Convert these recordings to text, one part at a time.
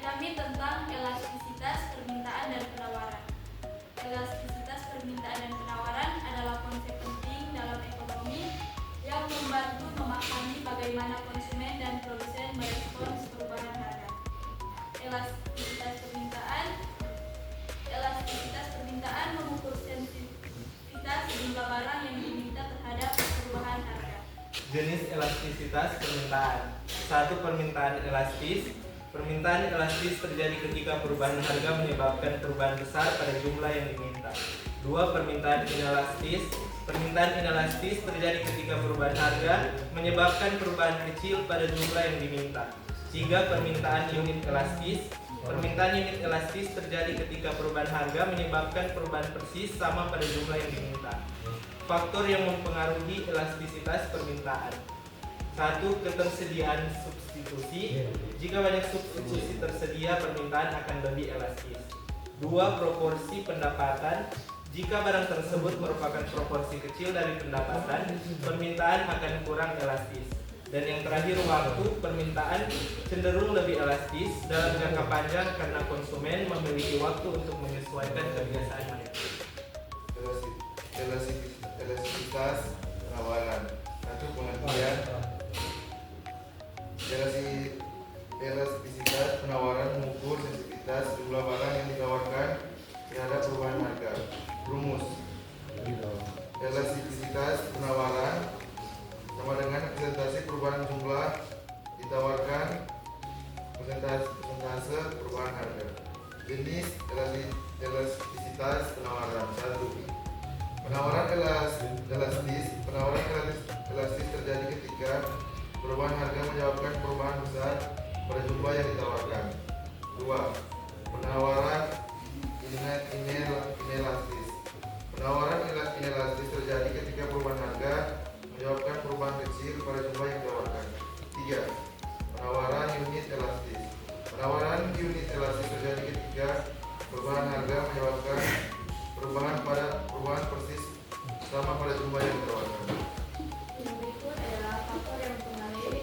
kami tentang elastisitas permintaan dan penawaran. Elastisitas permintaan dan penawaran adalah konsep penting dalam ekonomi yang membantu memahami bagaimana konsumen dan produsen merespons perubahan harga. Elastisitas permintaan mengukur sensitivitas jumlah barang yang diminta terhadap perubahan harga. Jenis elastisitas permintaan. 1. Permintaan elastis. Permintaan elastis terjadi ketika perubahan harga menyebabkan perubahan besar pada jumlah yang diminta. 2. Permintaan inelastis. Permintaan inelastis terjadi ketika perubahan harga menyebabkan perubahan kecil pada jumlah yang diminta. 3. Permintaan unit elastis. Permintaan unit elastis terjadi ketika perubahan harga menyebabkan perubahan persis sama pada jumlah yang diminta. Faktor yang mempengaruhi elastisitas permintaan. 1. Ketersediaan substitusi. Jika banyak substitusi tersedia, permintaan akan lebih elastis. 2. Proporsi pendapatan. Jika barang tersebut merupakan proporsi kecil dari pendapatan, permintaan akan kurang elastis. Dan yang terakhir, waktu. Permintaan cenderung lebih elastis dalam jangka panjang karena konsumen memiliki waktu untuk menyesuaikan kebiasaan mereka. Elastisitas penawaran. 1. Pengertian. Elastisitas penawaran mengukur sensitivitas jumlah barang yang ditawarkan terhadap perubahan harga. Rumus. Elastisitas penawaran sama dengan presentasi perubahan jumlah ditawarkan persentase perubahan harga. Jenis elastisitas penawaran. 1. Penawaran elastis. Penawaran elastis terjadi ketika perubahan harga menyebabkan perubahan besar pada jumlah yang ditawarkan. 2. Penawaran inelastis. Penawaran inelastis terjadi ketika perubahan harga menyebabkan perubahan kecil pada jumlah yang ditawarkan. 3. Penawaran unit elastis. Penawaran unit elastis terjadi ketika perubahan harga menyebabkan perubahan persis sama pada jumlah yang ditawarkan. Yang berikut adalah faktor yang mempengaruhi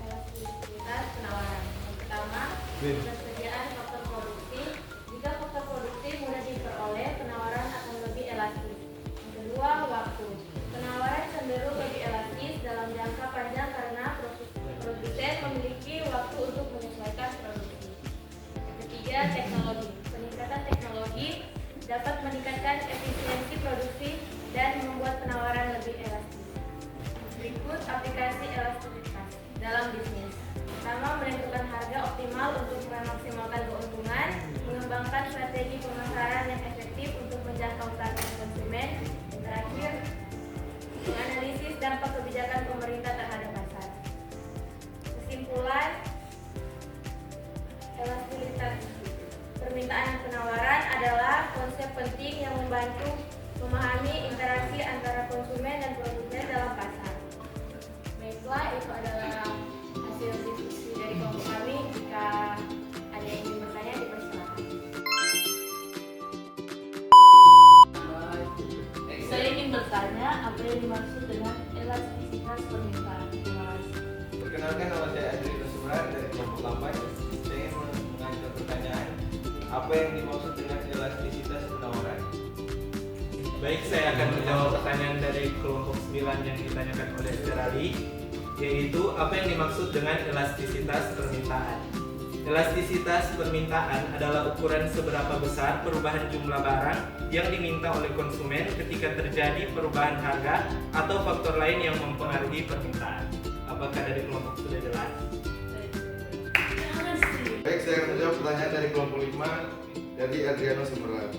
elastisitas penawaran. Yang pertama, ketersediaan faktor produksi. Jika faktor produksi mudah diperoleh, penawaran akan lebih elastis. Yang kedua, waktu. Penawaran cenderung lebih elastis dalam jangka panjang karena produsen memiliki waktu untuk menyesuaikan produksi. Yang ketiga, teknologi. Peningkatan teknologi dapat meningkatkan efisiensi produksi dan membuat penawaran lebih elastis. Berikut aplikasi elastisitas dalam bisnis. Pertama, menentukan harga optimal untuk memaksimalkan keuntungan, mengembangkan strategi pemasaran yang efektif untuk menjangkau target konsumen. Dan terakhir, menganalisis dampak kebijakan pemerintah terhadap pasar. Kesimpulan, elastisitas permintaan dan penawaran adalah konsep penting yang membantu memahami interaksi antara konsumen dan produsen dalam pasar. Baiklah, itu adalah hasil diskusi dari kelompok kami. Jika ada yang ingin bertanya, dipersilakan. Saya ingin bertanya, apa yang dimaksud dengan elastisitas permintaan? Terima kasih. Perkenalkan, nama saya Adri Nusran dari kelompok 8. Saya ingin mengajukan pertanyaan, apa yang dimaksud dengan elastisitas penawaran? Baik, saya akan menjawab pertanyaan dari kelompok 9 yang ditanyakan oleh Serali, yaitu apa yang dimaksud dengan elastisitas permintaan. Elastisitas permintaan adalah ukuran seberapa besar perubahan jumlah barang yang diminta oleh konsumen ketika terjadi perubahan harga atau faktor lain yang mempengaruhi permintaan. Apakah dari kelompok sudah jelas? Baik, saya akan menjawab pertanyaan dari kelompok 5 dari Adriano Semeran.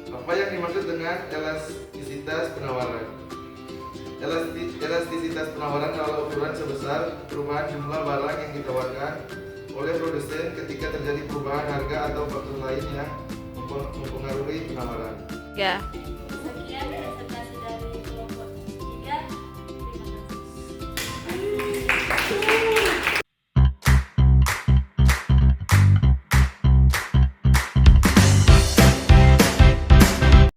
Apa yang dimaksud dengan elastisitas penawaran? Elastisitas penawaran adalah ukuran sebesar perubahan jumlah barang yang ditawarkan oleh produsen ketika terjadi perubahan harga atau faktor lain yang mempengaruhi penawaran. Ya.